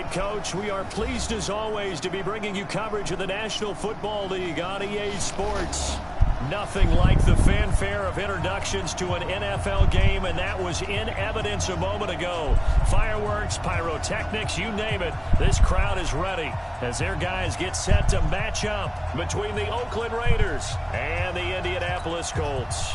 right, Coach. We are pleased, as always, to be bringing you coverage of the National Football League on EA Sports. Nothing like the fanfare of introductions to an NFL game, and that was in evidence a moment ago. Fireworks, pyrotechnics, you name it. This crowd is ready as their guys get set to match up between the Oakland Raiders and the Indianapolis Colts.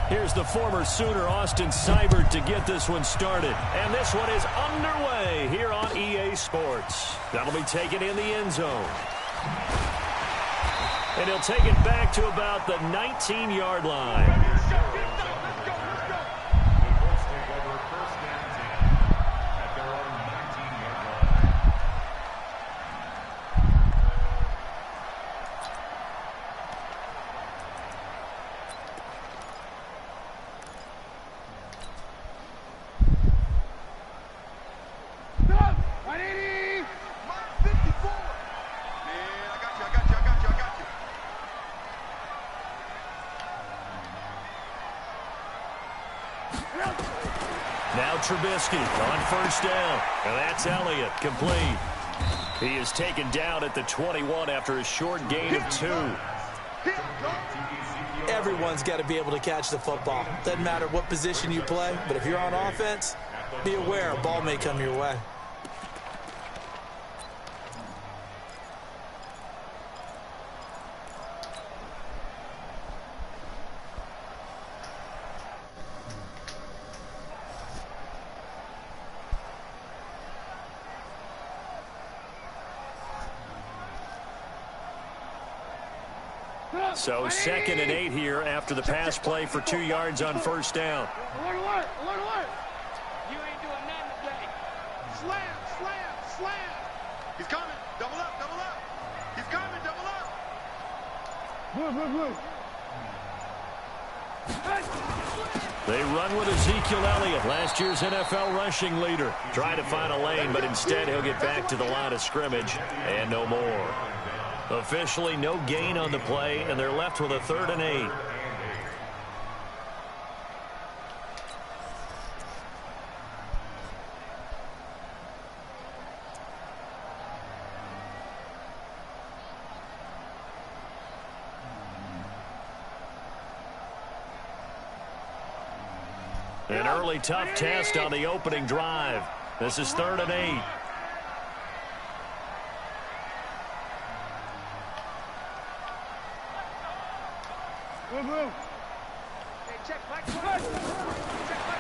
Here's the former Sooner, Austin Seibert, to get this one started. And this one is underway here on EA Sports. That'll be taken in the end zone. And he'll take it back to about the 19-yard line. Now Trubisky on first down. And that's Elliott, complete. He is taken down at the 21 after a short gain of 2. Everyone's got to be able to catch the football. Doesn't matter what position you play, but if you're on offense, be aware a ball may come your way. So 2nd and 8 here after the pass play for 2 yards on first down. Alert, alert, alert, alert. You ain't doing nothing today. Slam, slam, slam. He's coming. Double up, double up. He's coming, double up. Move, move, move. They run with Ezekiel Elliott, last year's NFL rushing leader. Trying to find a lane, but instead he'll get back to the line of scrimmage and no more. Officially no gain on the play, and they're left with a 3rd and 8. An early tough test on the opening drive. This is 3rd and 8.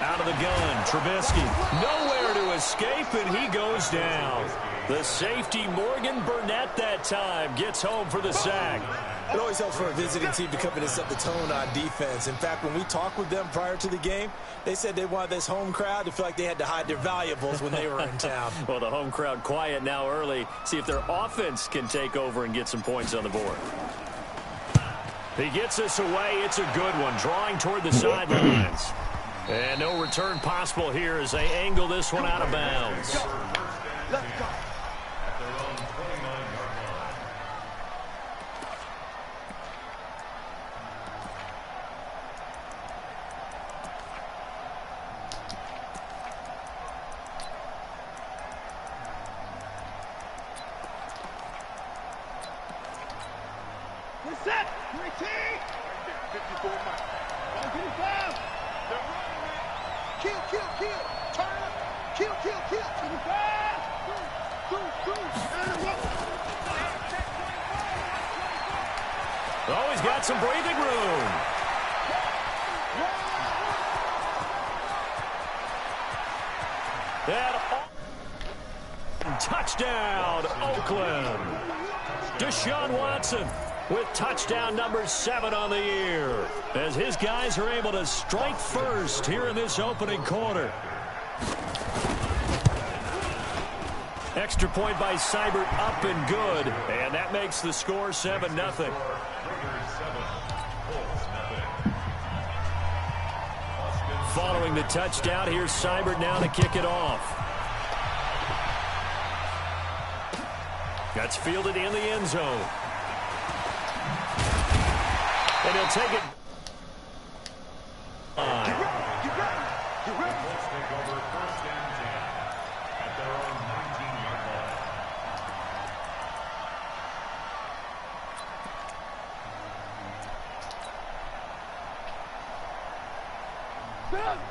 Out of the gun, Trubisky. Nowhere to escape, and he goes down. The safety, Morgan Burnett, that time gets home for the sack. It always helps for a visiting team to come in and set the tone on defense. In fact, when we talked with them prior to the game, they said they wanted this home crowd to feel like they had to hide their valuables when they were in town. Well, the home crowd quiet now early. See if their offense can take over and get some points on the board. He gets this away. It's a good one, drawing toward the sidelines. And no return possible here as they angle this one out of bounds. Let's go. Set. 3T. 54 miles. 155. They're running, man. Kill, kill, kill. Turn up. Kill, kill, kill. 25. Oh, he's got some breathing room. And touchdown, Oakland. Deshaun Watson with touchdown number 7 on the year, as his guys are able to strike first here in this opening quarter. Extra point by Seibert, up and good, and that makes the score 7-0. Following the touchdown, here's Seibert now to kick it off. That's fielded in the end zone. And he'll take it. Get ready. Get ready. Get ready. Let's take over 1st and 10 at their own 19-yard line.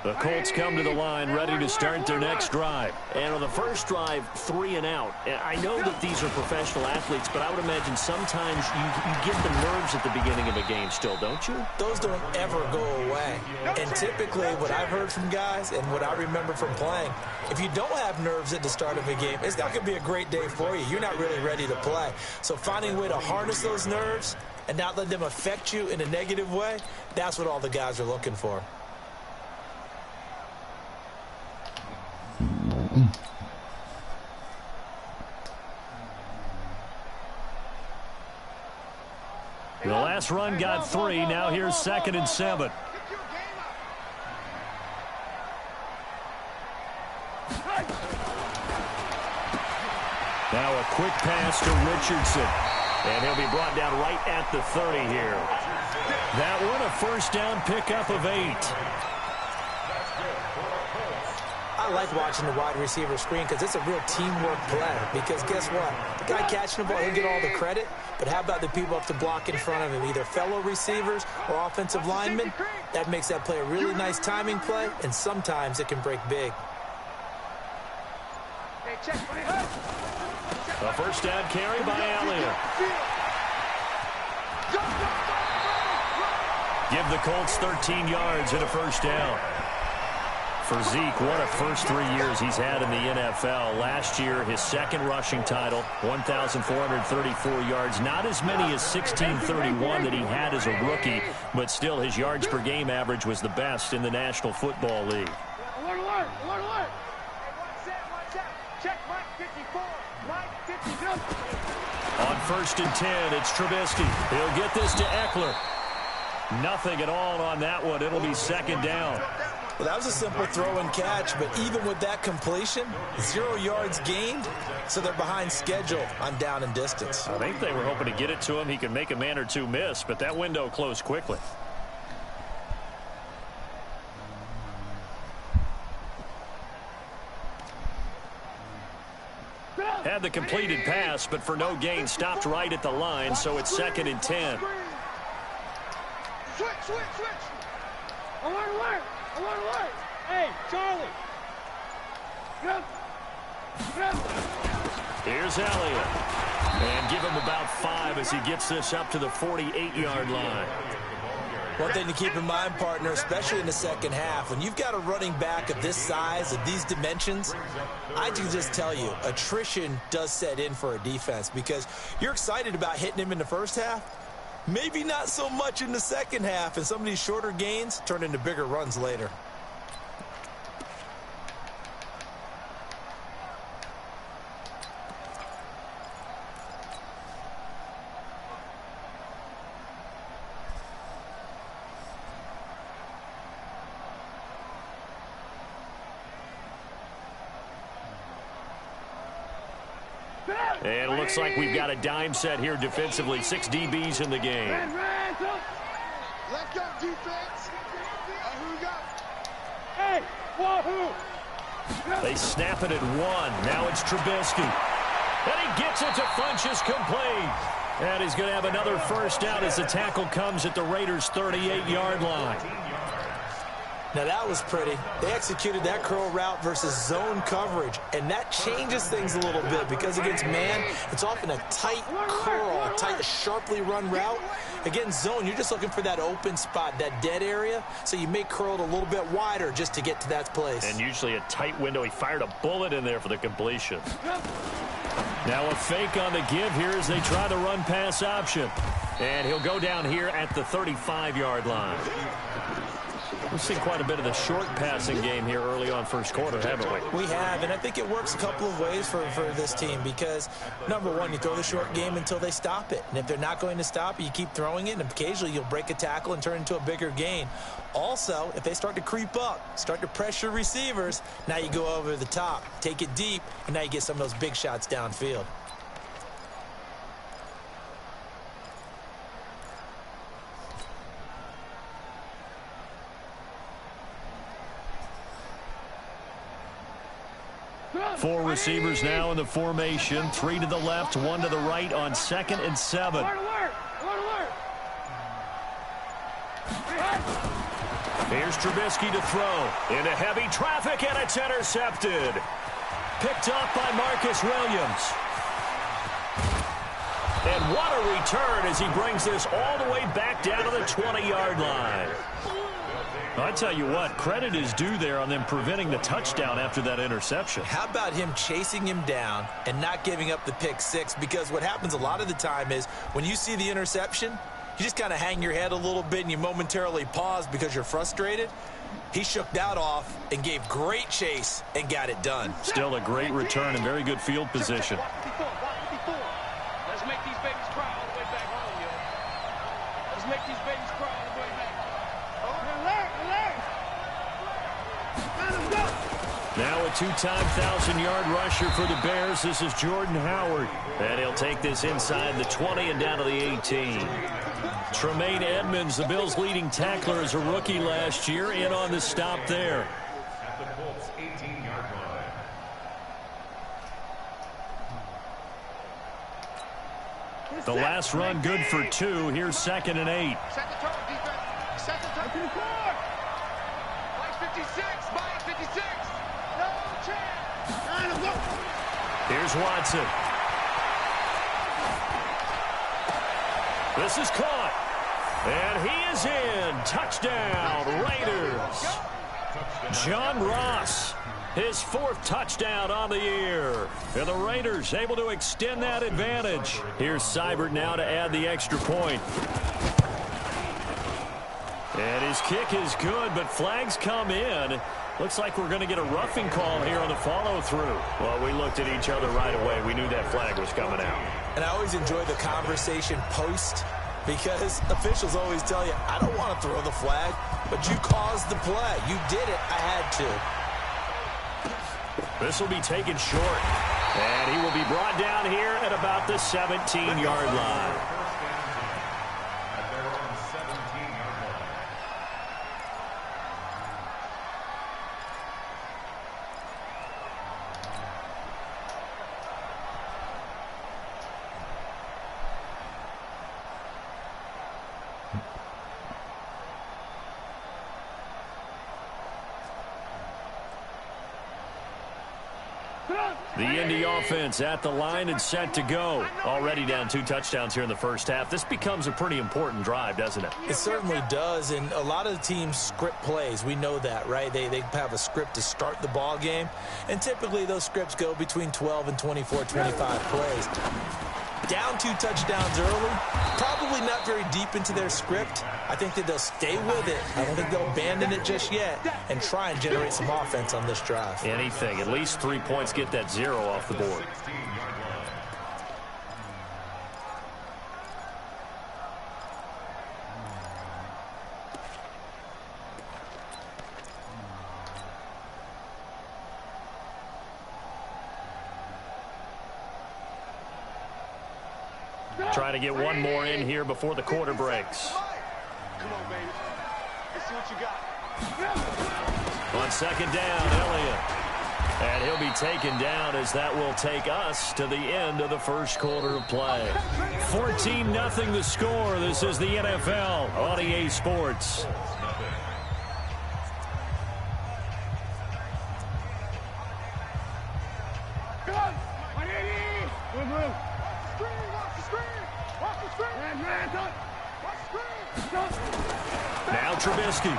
The Colts come to the line ready to start their next drive. And on the first drive, 3 and out. I know that these are professional athletes, but I would imagine sometimes you get the nerves at the beginning of a game still, don't you? Those don't ever go away. And typically what I've heard from guys and what I remember from playing, if you don't have nerves at the start of a game, it's not going to be a great day for you. You're not really ready to play. So finding a way to harness those nerves and not let them affect you in a negative way, that's what all the guys are looking for. The last run got 3. Now here's 2nd and 7. Now a quick pass to Richardson. And he'll be brought down right at the 30 here. That one a first down pickup of 8. I like watching the wide receiver screen because it's a real teamwork play. Because guess what? The guy catching the ball, he'll get all the credit. But how about the people up to block in front of him, either fellow receivers or offensive linemen? That makes that play a really nice timing play, and sometimes it can break big. A first down carry by Elliott. Give the Colts 13 yards and a first down. For Zeke, what a first 3 years he's had in the NFL. Last year, his 2nd rushing title, 1,434 yards. Not as many as 1,631 that he had as a rookie, but still his yards per game average was the best in the National Football League. Alert, alert, alert, alert. Hey, watch out. Check Mike 54. Mike 52. On 1st and 10, it's Trubisky. He'll get this to Eckler. Nothing at all on that one. It'll be 2nd down. Well, that was a simple throw and catch, but even with that completion, 0 yards gained, so they're behind schedule on down and distance. I think they were hoping to get it to him. He could make a man or two miss, but that window closed quickly. Had the completed pass, but for no gain, stopped right at the line, so it's 2nd and 10. Switch, switch, switch. Alert, alert. Alert, alert. Hey, Charlie. Get up. Get up. Here's Elliott. And give him about 5 as he gets this up to the 48-yard line. One thing to keep in mind, partner, especially in the second half, when you've got a running back of this size, of these dimensions, I can just tell you, attrition does set in for a defense because you're excited about hitting him in the first half. Maybe not so much in the second half, and some of these shorter gains turn into bigger runs later. And it looks like we've got a dime set here defensively. 6 DBs in the game. Let's go, defense. Who got? Hey, wahoo! They snap it at 1. Now it's Trubisky. And he gets it to Funchess complete. And he's going to have another first down as the tackle comes at the Raiders' 38-yard line. Now that was pretty. They executed that curl route versus zone coverage, and that changes things a little bit because against man, it's often a tight curl, a tight, sharply run route. Against zone, you're just looking for that open spot, that dead area, so you may curl it a little bit wider just to get to that place. And usually a tight window. He fired a bullet in there for the completion. Now a fake on the give here as they try the run-pass option. And he'll go down here at the 35-yard line. We've seen quite a bit of the short passing game here early on first quarter, haven't we? We have, and I think it works a couple of ways for this team because, number one, you throw the short game until they stop it. And if they're not going to stop it, you keep throwing it, and occasionally you'll break a tackle and turn into a bigger gain. Also, if they start to creep up, start to pressure receivers, now you go over the top, take it deep, and now you get some of those big shots downfield. Four receivers now in the formation. 3 to the left, 1 to the right on 2nd and 7. Here's Trubisky to throw. Into heavy traffic, and it's intercepted. Picked up by Marcus Williams. And what a return as he brings this all the way back down to the 20-yard line. I tell you what, credit is due there on them preventing the touchdown after that interception. How about him chasing him down and not giving up the pick six? Because what happens a lot of the time is when you see the interception, you just kind of hang your head a little bit and you momentarily pause because you're frustrated. He shook that off and gave great chase and got it done. Still a great return and very good field position. Let's make these babies cry all the way back home, yo. Let's make these babies cry all the way back. Now a 2-time 1,000-yard rusher for the Bears. This is Jordan Howard. And he'll take this inside the 20 and down to the 18. Tremaine Edmonds, the Bills' leading tackler as a rookie last year, in on the stop there. At the Colts' 18-yard line. The last run good for 2. Here's 2nd and 8. Second turn, defense. Second turn. To the court. Mike 56. Mike 56. No chance. Here's Watson. This is caught. And he is in. Touchdown, Raiders. John Ross, his 4th touchdown on the year. And the Raiders able to extend that advantage. Here's Seibert now to add the extra point. And his kick is good, but flags come in. Looks like we're going to get a roughing call here on the follow-through. Well, we looked at each other right away. We knew that flag was coming out. And I always enjoy the conversation post because officials always tell you, I don't want to throw the flag, but you caused the play. You did it. I had to. This will be taken short. And he will be brought down here at about the 17-yard line. At their own 17-yard line. The Indy offense at the line and set to go. Already down 2 touchdowns here in the first half. This becomes a pretty important drive, doesn't it? It certainly does, and a lot of the teams script plays. We know that, right? They have a script to start the ball game, and typically those scripts go between 12 and 24, 25 plays. Down 2 touchdowns early, probably not very deep into their script. I think that they'll stay with it. I don't think they'll abandon it just yet and try and generate some offense on this drive. Anything. At least 3 points, get that 0 off the board. 16-yard line. Trying to get one more in here before the quarter breaks. Come on, baby. Let's see what you got. On 2nd down, Elliott. And he'll be taken down as that will take us to the end of the first quarter of play. 14-0 the score. This is the NFL on EA Sports. Now Trubisky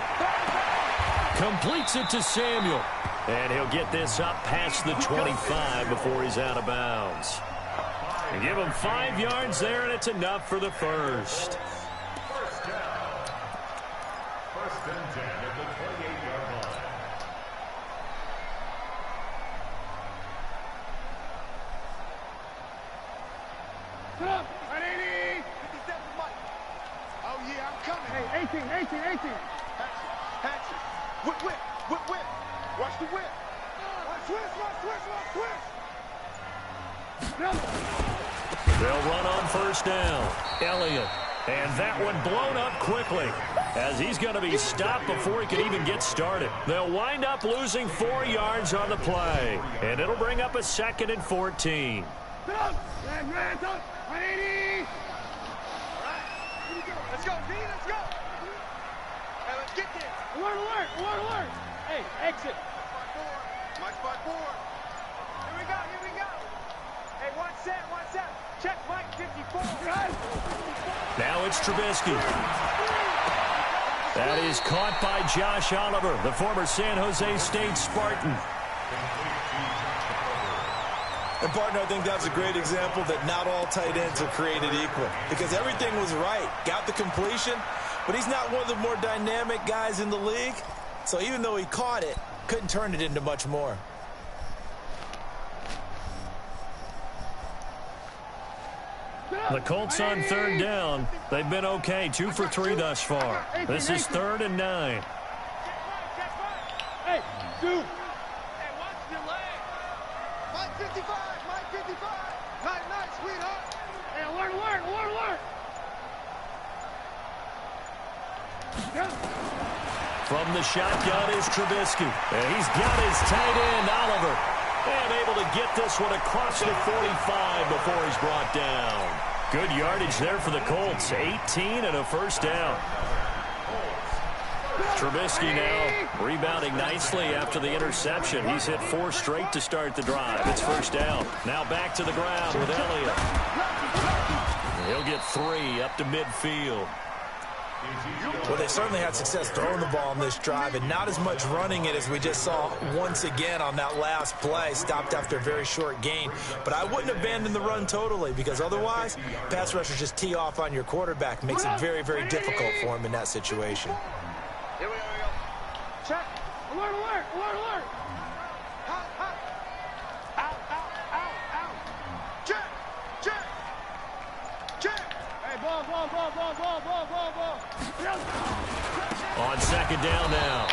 completes it to Samuel. And he'll get this up past the 25 before he's out of bounds. And give him 5 yards there, and it's enough for the first. First down. 1st and 10 at the 28-yard line. Oh, yeah, I'm coming. Hey, 18. Hatch it. Whip. Watch the whip. Watch twist. They'll run on 1st down. Elliott. And that one blown up quickly. as he's going to be stopped before he can even get started. They'll wind up losing 4 yards on the play, and it'll bring up a 2nd and 14. Let's go, D, let's go. Hey, let's get there. Alert, alert, alert, alert. Hey, exit. Mike by 4. Here we go, here we go. Hey, 1 set, 1 set. Check Mike 54. Now it's Trubisky. That is caught by Josh Oliver, the former San Jose State Spartan. And, partner, I think that's a great example that not all tight ends are created equal, because everything was right. Got the completion, but he's not one of the more dynamic guys in the league. So even though he caught it, couldn't turn it into much more. The Colts on 3rd down. They've been okay, 2 for 3 thus far. This is 3rd and 9. Hey, dude. Hey, watch your leg. Mike 55, Mike 55. Nice, nice, sweetheart. Hey, alert, alert, alert, alert. From the shotgun is Trubisky. And he's got his tight end, Oliver. And able to get this one across the 45 before he's brought down. Good yardage there for the Colts. 18 and a 1st down. Trubisky now rebounding nicely after the interception. He's hit 4 straight to start the drive. It's 1st down. Now back to the ground with Elliott. He'll get 3 up to midfield. Well, they certainly had success throwing the ball on this drive, and not as much running it as we just saw once again on that last play. Stopped after a very short gain. But I wouldn't abandon the run totally, because otherwise, pass rushers just tee off on your quarterback. Makes it very, very difficult for him in that situation. Here we go, here we go. Check. Alert, alert, alert, alert. Hot, hot. Out, out, out, out. Check, check, check. Hey, ball, ball, ball, ball, ball, ball, ball, ball. On 2nd down now.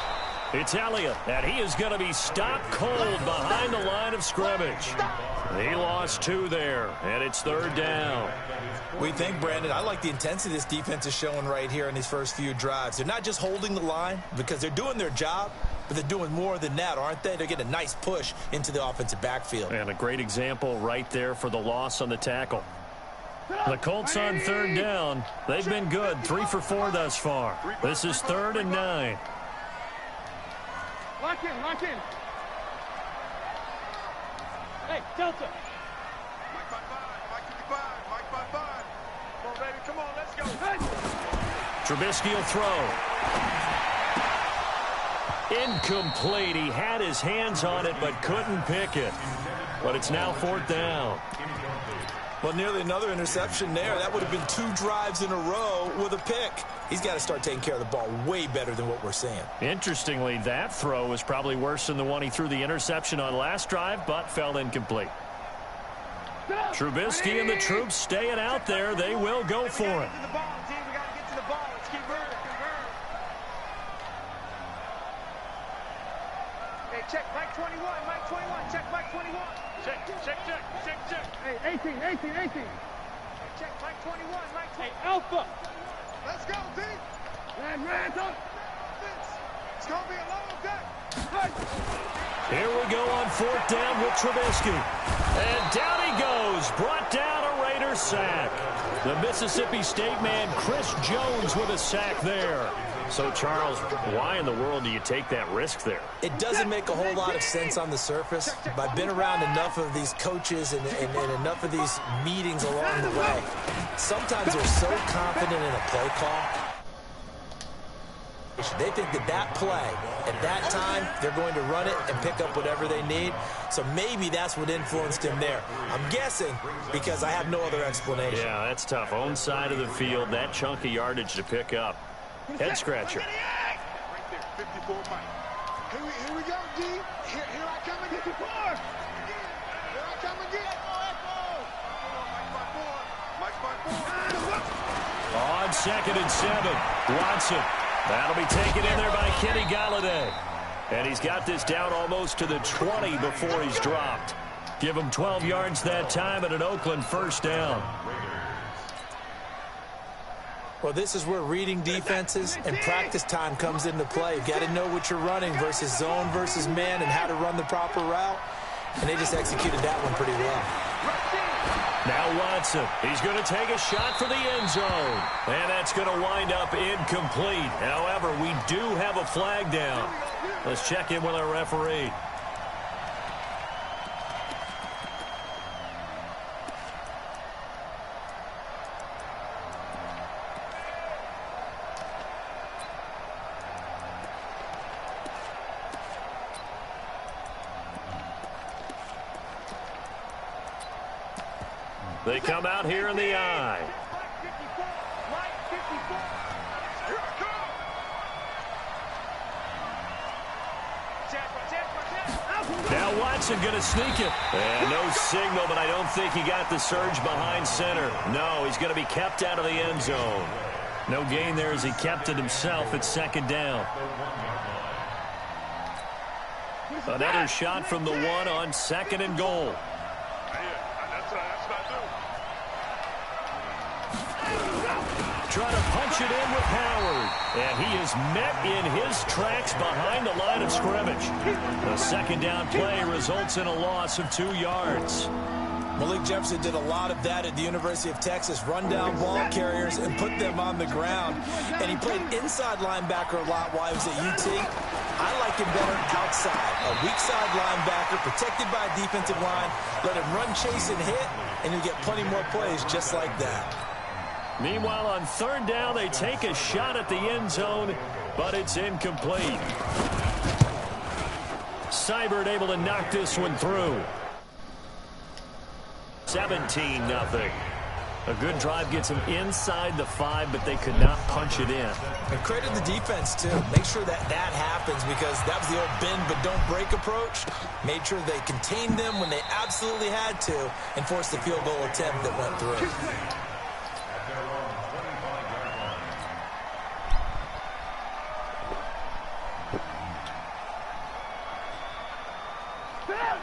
It's Elliott, and he is going to be stopped cold behind the line of scrimmage. He lost 2 there, and it's 3rd down. We think, Brandon, I like the intensity this defense is showing right here in these first few drives. They're not just holding the line because they're doing their job, but they're doing more than that, aren't they? They're getting a nice push into the offensive backfield. And a great example right there for the loss on the tackle. The Colts on 3rd down. They've been good, 3 for 4 thus far. This is 3rd and 9. Lock in, lock in. Hey, Delta. Mike by 5, Mike 55, Mike by 5. Come on, baby, come on, let's go. Hey. Trubisky will throw. Incomplete. He had his hands on it but couldn't pick it. But it's now 4th down. Well, nearly another interception there. That would have been 2 drives in a row with a pick. He's got to start taking care of the ball way better than what we're seeing. Interestingly, that throw was probably worse than the one he threw the interception on last drive, but fell incomplete. Trubisky and the troops staying out there. They will go for it. Hey, check Mike 21, Mike 21, check Mike 21. Check, check, check, check, check. Hey, 18, 18, 18. Hey, check Mike 21, Mike 20. Hey, Alpha. Let's go, D. Red, don't. It's going to be a long day. Here we go on 4th down with Trubisky. And down he goes. Brought down a Raider sack. The Mississippi State man, Chris Jones, with a sack there. So, Charles, why in the world do you take that risk there? It doesn't make a whole lot of sense on the surface, but I've been around enough of these coaches and enough of these meetings along the way. Sometimes they're so confident in a play call. They think that play, at that time, they're going to run it and pick up whatever they need. So maybe that's what influenced him there. I'm guessing because I have no other explanation. Yeah, that's tough. Own side of the field, that chunk of yardage to pick up. Head scratcher. Right there, 54 Mike. Here we go, G. Here I come again. 54. Here I come again. Mike by 4. On 2nd and 7, Watson. That'll be taken in there by Kenny Galladay. And he's got this down almost to the 20 before he's dropped. Give him 12 yards that time and an Oakland 1st down. Well, this is where reading defenses and practice time comes into play. You've got to know what you're running versus zone versus man and how to run the proper route. And they just executed that one pretty well. Now Watson, he's going to take a shot for the end zone. And that's going to wind up incomplete. However, we do have a flag down. Let's check in with our referee. They come out here in the eye. Now Watson going to sneak it. And no signal, but I don't think he got the surge behind center. No, he's going to be kept out of the end zone. No gain there as he kept it himself at second down. Another shot from the one on second and goal. Trying to punch it in with Howard. And he is met in his tracks behind the line of scrimmage. The second down play results in a loss of 2 yards. Malik Jefferson did a lot of that at the University of Texas. Run down ball carriers and put them on the ground. And he played inside linebacker a lot while he was at UT. I like him better outside. A weak side linebacker protected by a defensive line. Let him run, chase, and hit, and you'll get plenty more plays just like that. Meanwhile, on third down, they take a shot at the end zone, but it's incomplete. Seibert able to knock this one through. 17-0. A good drive gets them inside the 5, but they could not punch it in. And credit the defense, too. Make sure that happens because that was the old bend but don't break approach. Made sure they contained them when they absolutely had to and forced the field goal attempt that went through.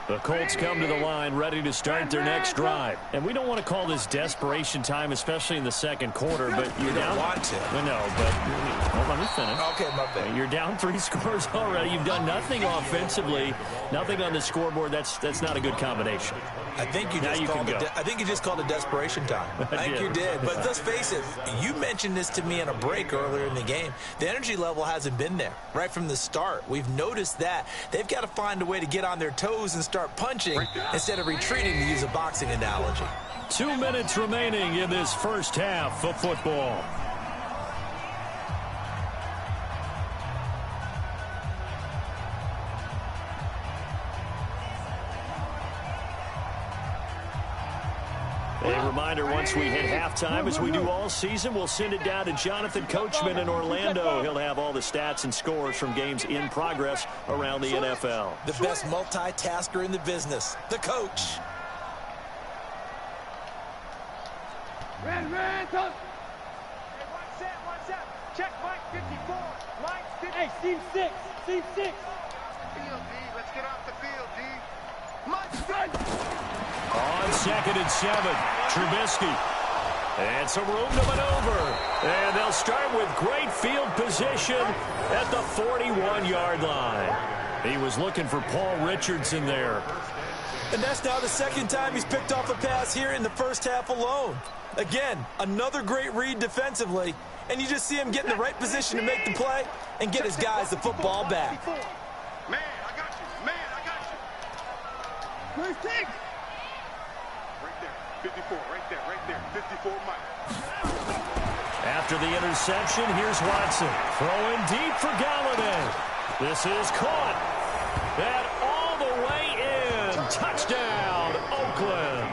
The Colts come to the line ready to start their next drive. And we don't want to call this desperation time, especially in the second quarter, but you're down. Want to. No, but let me finish. Okay, my bad. You're down 3 scores already. You've done nothing offensively, nothing on the scoreboard. That's not a good combination. I think you just called it desperation time. I think you did. But let's face it, you mentioned this to me in a break earlier in the game. The energy level hasn't been there right from the start. We've noticed that. They've got to find a way to get on their toes and start punching instead of retreating, to use a boxing analogy. 2 minutes remaining in this first half of football. A reminder, once we hit halftime, as we do all season, we'll send it down to Jonathan Coachman in Orlando. He'll have all the stats and scores from games in progress around the NFL. The best multitasker in the business, the coach. One set. Check Mike 54. Line 50. Hey, Steve 6. Field, D. Let's get off the field, D. On 2nd and 7, Trubisky. And some room to maneuver. And they'll start with great field position at the 41-yard line. He was looking for Paul Richardson there. And that's now the second time he's picked off a pass here in the first half alone. Again, another great read defensively. And you just see him get in the right position to make the play and get his guys the football back. Man, I got you. First take. Right there. 54. Right there. 54 Mike. After the interception, here's Watson. Throwing deep for Galladay. This is caught. And all the way in. Touchdown, Oakland.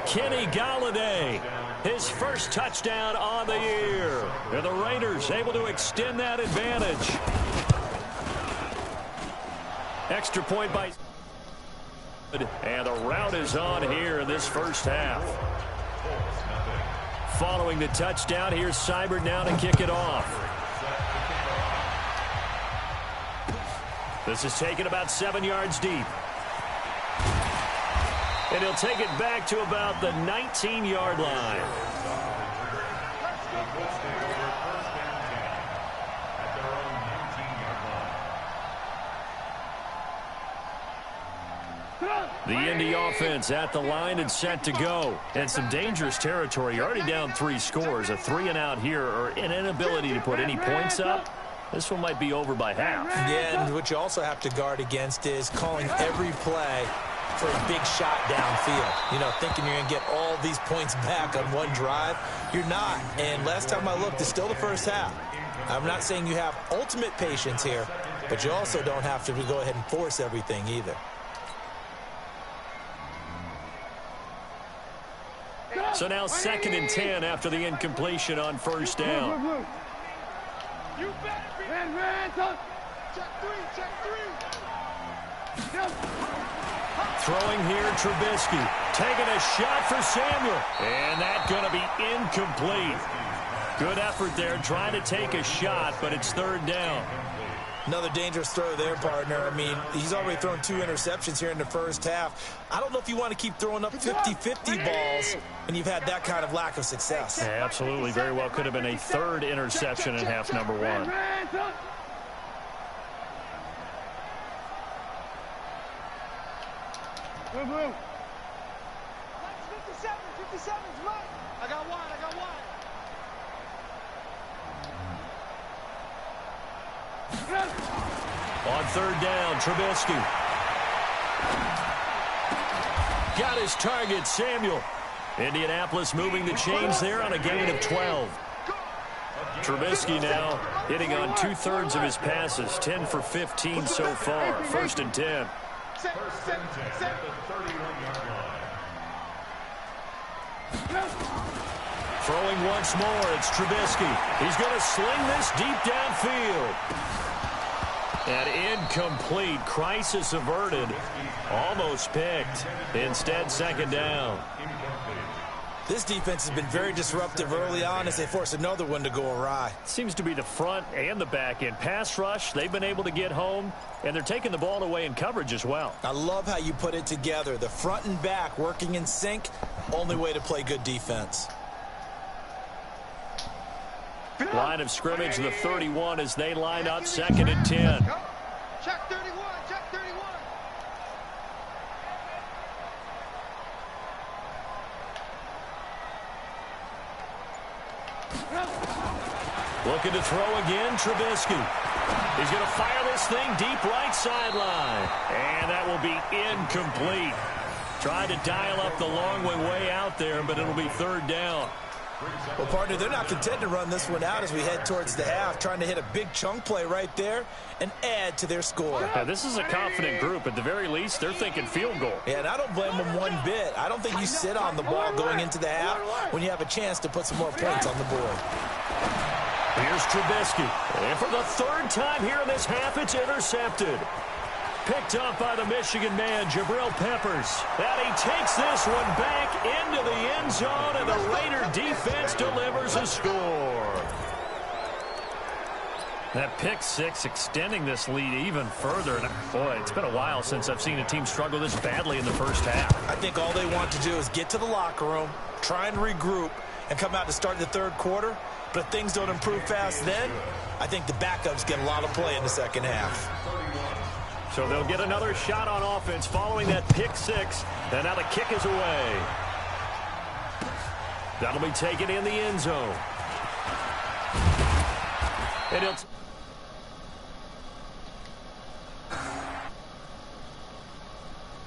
Kenny Galladay, his first touchdown on the year. And the Raiders able to extend that advantage. Extra point by... And the route is on here in this first half. Following the touchdown, here's Seibert now to kick it off. This is taken about 7 yards deep. And he'll take it back to about the 19-yard line. The Colts take over first and 10 at their own 19-yard line. The Indy offense at the line and set to go. And some dangerous territory. You're already down 3 scores. A 3-and-out here, or an inability to put any points up. This one might be over by half. Yeah, and what you also have to guard against is calling every play for a big shot downfield. You know, thinking you're going to get all these points back on one drive. You're not. And last time I looked, it's still the first half. I'm not saying you have ultimate patience here, but you also don't have to go ahead and force everything either. So now 2nd and 10 after the incompletion on first down. You better be. Check three. Throwing here, Trubisky. Taking a shot for Samuel. And that's going to be incomplete. Good effort there, trying to take a shot, but it's 3rd down. Another dangerous throw there, partner. I mean, he's already thrown 2 interceptions here in the first half. I don't know if you want to keep throwing up 50-50 balls when you've had that kind of lack of success. Yeah, absolutely. Very well could have been a 3rd interception in half number 1. That's 57. 57's mine. I got one. On 3rd down, Trubisky. Got his target, Samuel. Indianapolis moving the chains there on a gain of 12. Trubisky now hitting on 2/3 of his passes, 10 for 15 so far. 1st and 10. First and 10 at the 31-yard line. Throwing once more, it's Trubisky. He's going to sling this deep downfield. And incomplete. Crisis averted. Almost picked. Instead, 2nd down. This defense has been very disruptive early on as they force another one to go awry. Seems to be the front and the back end. Pass rush, they've been able to get home, and they're taking the ball away in coverage as well. I love how you put it together. The front and back working in sync. Only way to play good defense. Line of scrimmage, the 31 as they line up 2nd and 10. Check 31. Looking to throw again, Trubisky. He's going to fire this thing deep right sideline. And that will be incomplete. Tried to dial up the long way out there, but it'll be 3rd down. Well, partner, they're not content to run this one out as we head towards the half, trying to hit a big chunk play right there and add to their score. Now, this is a confident group. At the very least, they're thinking field goal. Yeah, and I don't blame them one bit. I don't think you sit on the ball going into the half when you have a chance to put some more points on the board. Here's Trubisky. And for the 3rd time here in this half, it's intercepted. Picked up by the Michigan man, Jabril Peppers. And he takes this one back into the end zone, and the Raider defense delivers a score. That pick 6 extending this lead even further. And boy, it's been a while since I've seen a team struggle this badly in the first half. I think all they want to do is get to the locker room, try and regroup, and come out to start the 3rd quarter. But if things don't improve fast then, I think the backups get a lot of play in the 2nd half. So they'll get another shot on offense following that pick 6. And now the kick is away. That'll be taken in the end zone. And it's